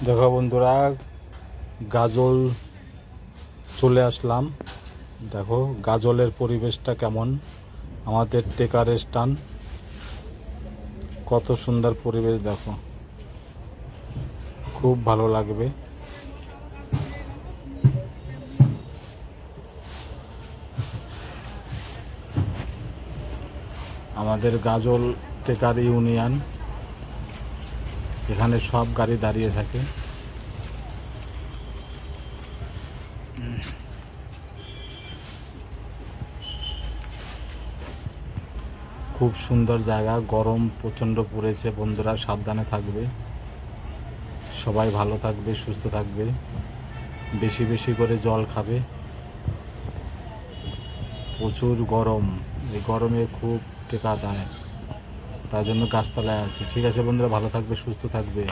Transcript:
দেখো বন্ধুরা, গাজল চলে আসলাম। দেখো গাজলের পরিবেশটা কেমন, আমাদের টেকার স্টান, কত সুন্দর পরিবেশ। দেখো খুব ভালো লাগবে। আমাদের গাজল টেকার ইউনিয়ন, এখানে সব গাড়ি দাঁড়িয়ে থাকে। খুব সুন্দর জায়গা। গরম প্রচণ্ড পড়েছে, বন্ধুরা সাবধানে থাকবে, সবাই ভালো থাকবে, সুস্থ থাকবে, বেশি বেশি করে জল খাবে। প্রচুর গরম, এই গরমে খুব টেকা দেয়, তার জন্য গাছতলায় আছে। ঠিক আছে বন্ধুরা, ভালো থাকবে, সুস্থ থাকবে।